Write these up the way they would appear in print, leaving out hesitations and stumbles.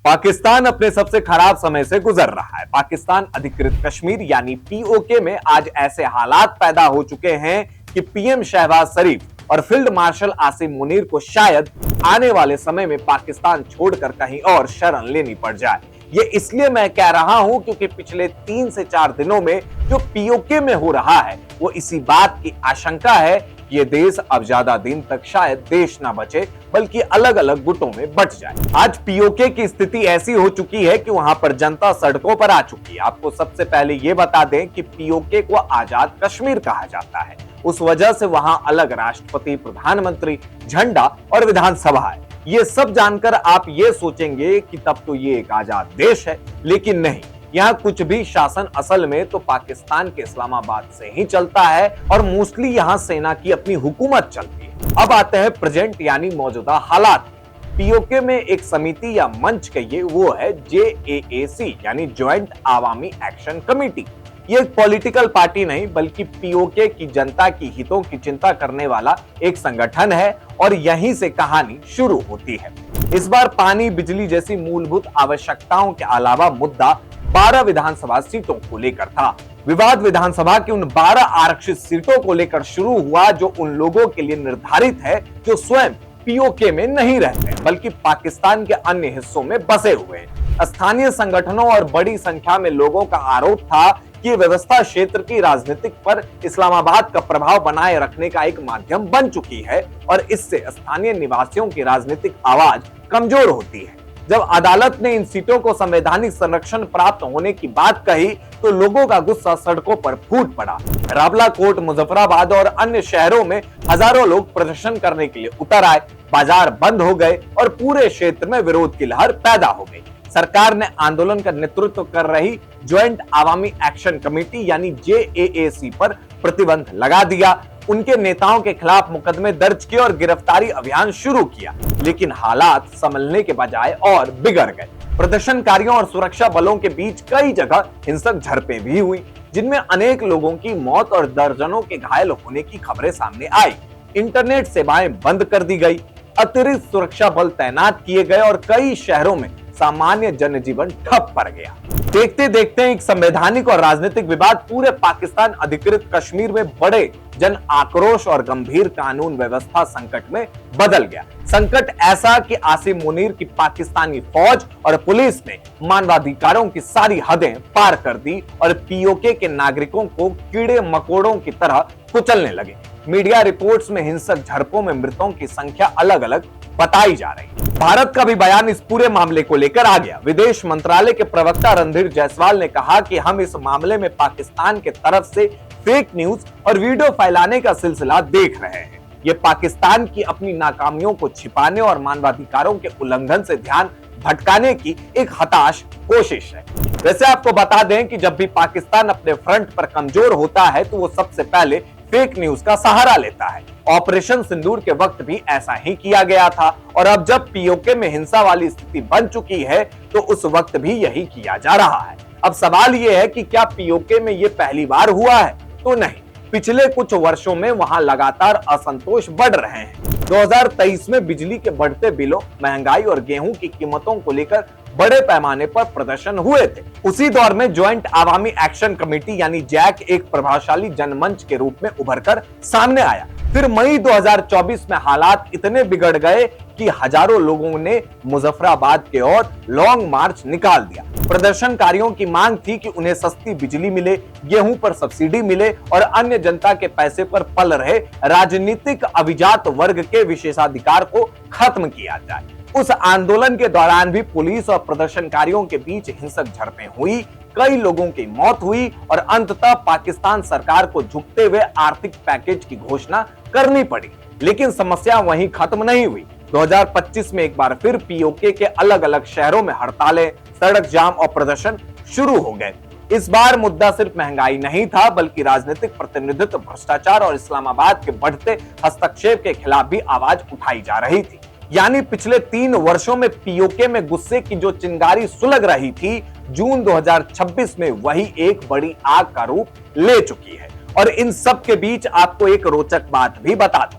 पाकिस्तान अपने सबसे खराब समय से गुजर रहा है। पाकिस्तान अधिकृत कश्मीर यानी पीओके में आज ऐसे हालात पैदा हो चुके हैं कि पीएम शहबाज शरीफ और फील्ड मार्शल आसिम मुनीर को शायद आने वाले समय में पाकिस्तान छोड़कर कहीं और शरण लेनी पड़ जाए। ये इसलिए मैं कह रहा हूं क्योंकि पिछले 3 से 4 दिनों में जो पीओके में हो रहा है वो इसी बात की आशंका है कि ये देश अब ज्यादा दिन तक शायद देश ना बचे बल्कि अलग अलग गुटों में बंट जाए। आज पीओके की स्थिति ऐसी हो चुकी है कि वहां पर जनता सड़कों पर आ चुकी है। आपको सबसे पहले ये बता दें कि पीओके को आजाद कश्मीर कहा जाता है। उस वजह से वहां अलग राष्ट्रपति, प्रधानमंत्री, झंडा और विधानसभा है। ये सब जानकर आप ये सोचेंगे कि तब तो ये एक आजाद देश है, लेकिन नहीं, यहाँ कुछ भी शासन असल में तो पाकिस्तान के इस्लामाबाद से ही चलता है और मोस्टली यहाँ सेना की अपनी हुकूमत चलती है। अब आते हैं प्रेजेंट यानी मौजूदा हालात। पीओके में एक समिति या मंच कहिए, वो है जेएएसी यानी ज्वाइंट आवामी एक्शन कमेटी। ये एक पॉलिटिकल पार्टी नहीं बल्कि पीओके की जनता की हितों की चिंता करने वाला एक संगठन है और यहीं से कहानी शुरू होती है। इस बार पानी, बिजली जैसी मूलभूत आवश्यकताओं के अलावा मुद्दा 12 विधानसभा सीटों को लेकर था। विवाद विधानसभा की उन 12 आरक्षित सीटों को लेकर शुरू हुआ जो उन लोगों के लिए निर्धारित है जो स्वयं पीओके में नहीं रहते बल्कि पाकिस्तान के अन्य हिस्सों में बसे हुए हैं। स्थानीय संगठनों और बड़ी संख्या में लोगों का आरोप था कि ये व्यवस्था क्षेत्र की राजनीतिक पर इस्लामाबाद का प्रभाव बनाए रखने का एक माध्यम बन चुकी है और इससे स्थानीय निवासियों की राजनीतिक आवाज कमजोर होती है। जब अदालत ने इन सीटों को संवैधानिक संरक्षण प्राप्त होने की बात कही तो लोगों का गुस्सा सड़कों पर फूट पड़ा। रावलाकोट, मुजफ्फराबाद और अन्य शहरों में हजारों लोग प्रदर्शन करने के लिए उतर आए। बाजार बंद हो गए और पूरे क्षेत्र में विरोध की लहर पैदा हो गई। सरकार ने आंदोलन का नेतृत्व कर रही ज्वाइंट आवामी एक्शन कमेटी यानी जेएएसी पर प्रतिबंध लगा दिया। उनके नेताओं के खिलाफ मुकदमे दर्ज किए और गिरफ्तारी अभियान शुरू किया, लेकिन हालात संभलने के बजाय और बिगड़ गए। प्रदर्शनकारियों और सुरक्षा बलों के बीच कई जगह हिंसक झड़पें भी हुई, जिनमें अनेक लोगों की मौत और दर्जनों के घायल होने की खबरें सामने आई। इंटरनेट सेवाएं बंद कर दी गई, अतिरिक्त सुरक्षा बल तैनात किए गए और कई शहरों में सामान्य जनजीवन ठप पड़ गया। देखते देखते एक संवैधानिक और राजनीतिक विवाद पूरे पाकिस्तान अधिकृत कश्मीर में बड़े जन आक्रोश और गंभीर कानून व्यवस्था संकट में बदल गया। संकट ऐसा कि आसिम मुनीर की पाकिस्तानी फौज और पुलिस ने मानवाधिकारों की सारी हदें पार कर दी और पीओके के नागरिकों को कीड़े मकोड़ों की तरह कुचलने लगे। मीडिया रिपोर्ट्स में हिंसक झड़पों में मृतों की संख्या अलग अलग बताई जा रही है। भारत का भी बयान इस पूरे मामले को लेकर आ गया। विदेश मंत्रालय के प्रवक्ता रणधीर जायसवाल ने कहा कि हम इस मामले में पाकिस्तान के तरफ से फेक न्यूज और वीडियो फैलाने का सिलसिला देख रहे हैं। ये पाकिस्तान की अपनी नाकामियों को छिपाने और मानवाधिकारों के उल्लंघन से ध्यान भटकाने की एक हताश कोशिश है। वैसे आपको बता दें कि जब भी पाकिस्तान अपने फ्रंट पर कमजोर होता है तो वो सबसे पहले फेक न्यूज का सहारा लेता है। ऑपरेशन सिंदूर के वक्त भी ऐसा ही किया गया था और अब जब पीओके में हिंसा वाली स्थिति बन चुकी है तो उस वक्त भी यही किया जा रहा है। अब सवाल यह है कि क्या पीओके में ये पहली बार हुआ है? तो नहीं, पिछले कुछ वर्षों में वहां लगातार असंतोष बढ़ रहे हैं। 2023 में बिजली के बढ़ते बिलों, महंगाई और गेहूं की कीमतों को लेकर बड़े पैमाने पर प्रदर्शन हुए थे। उसी दौर में ज्वाइंट आवामी एक्शन कमेटी यानी जैक एक प्रभावशाली जनमंच के रूप में उभरकर सामने आया। फिर मई 2024 में हालात इतने बिगड़ गए कि हजारों लोगों ने मुजफ्फराबाद के ओर लॉन्ग मार्च निकाल दिया। प्रदर्शनकारियों की मांग थी कि उन्हें सस्ती बिजली मिले, गेहूं पर सब्सिडी मिले और अन्य जनता के पैसे पर पल रहे राजनीतिक अभिजात वर्ग के विशेषाधिकार को खत्म किया जाए। उस आंदोलन के दौरान भी पुलिस और प्रदर्शनकारियों के बीच हिंसक झड़पें हुई, कई लोगों की मौत हुई और अंततः पाकिस्तान सरकार को झुकते हुए आर्थिक पैकेज की घोषणा करनी पड़ी। लेकिन समस्या वहीं खत्म नहीं हुई। 2025 में एक बार फिर पीओके के अलग अलग शहरों में हड़तालें, सड़क जाम और प्रदर्शन शुरू हो गए। इस बार मुद्दा सिर्फ महंगाई नहीं था बल्कि राजनीतिक प्रतिनिधित्व, भ्रष्टाचार और इस्लामाबाद के बढ़ते हस्तक्षेप के खिलाफ भी आवाज उठाई जा रही थी। यानी पिछले 3 वर्षों में पीओके में गुस्से की जो चिंगारी सुलग रही थी, जून 2026 में वही एक बड़ी आग का रूप ले चुकी है। और इन सब के बीच आपको एक रोचक बात भी बता दूं,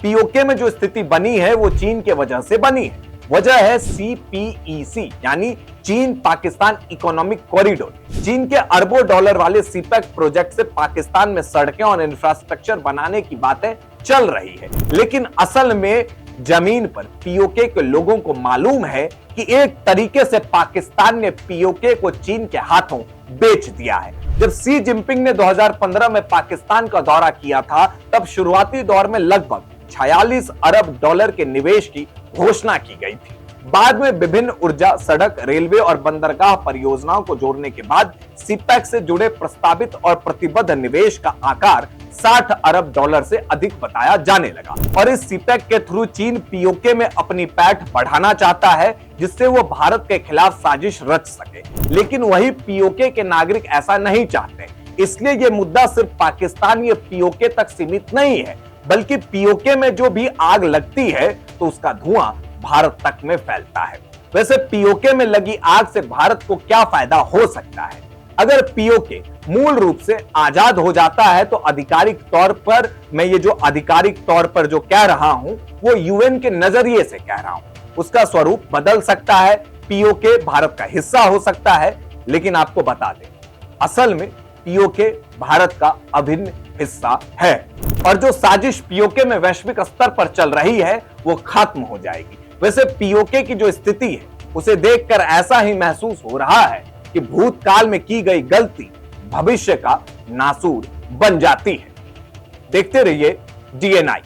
पीओके में जो स्थिति बनी है वो चीन के वजह से बनी है। वजह है CPEC यानी चीन पाकिस्तान इकोनॉमिक कॉरिडोर। चीन के अरबों डॉलर वाले सीपेक प्रोजेक्ट से पाकिस्तान में सड़कें और इंफ्रास्ट्रक्चर बनाने की बातें चल रही है, लेकिन असल में जमीन पर पीओके के लोगों को मालूम है कि एक तरीके से पाकिस्तान ने पीओके को चीन के हाथों बेच दिया है। जब शी जिनपिंग ने 2015 में पाकिस्तान का दौरा किया था, तब शुरुआती दौर में लगभग 46 अरब डॉलर के निवेश की घोषणा की गई थी। बाद में विभिन्न ऊर्जा, सड़क, रेलवे और बंदरगाह परियोजनाओं को जोड़ने के बाद सीपेक से जुड़े प्रस्तावित और प्रतिबद्ध निवेश का आकार 60 अरब डॉलर से अधिक बताया जाने लगा और इस सीपेक के थ्रू चीन पीओके में अपनी पैठ बढ़ाना चाहता है, जिससे वो भारत के खिलाफ साजिश रच सके। लेकिन वही पीओके के नागरिक ऐसा नहीं चाहते, इसलिए ये मुद्दा सिर्फ पाकिस्तान या पीओके तक सीमित नहीं है, बल्कि पीओके में जो भी आग लगती है तो उसका धुआं भारत तक में फैलता है। वैसे पीओके में लगी आग से भारत को क्या फायदा हो सकता है? अगर पीओके मूल रूप से आजाद हो जाता है तो आधिकारिक तौर पर, मैं ये जो आधिकारिक तौर पर जो कह रहा हूं वो यूएन के नजरिए से कह रहा हूं, उसका स्वरूप बदल सकता है, पीओके भारत का हिस्सा हो सकता है। लेकिन आपको बता दें, असल में पीओके भारत का अभिन्न हिस्सा है और जो साजिश पीओके में वैश्विक स्तर पर चल रही है वो खत्म हो जाएगी। वैसे पीओके की जो स्थिति है उसे देखकर ऐसा ही महसूस हो रहा है कि भूतकाल में की गई गलती भविष्य का नासूर बन जाती है। देखते रहिए DNI।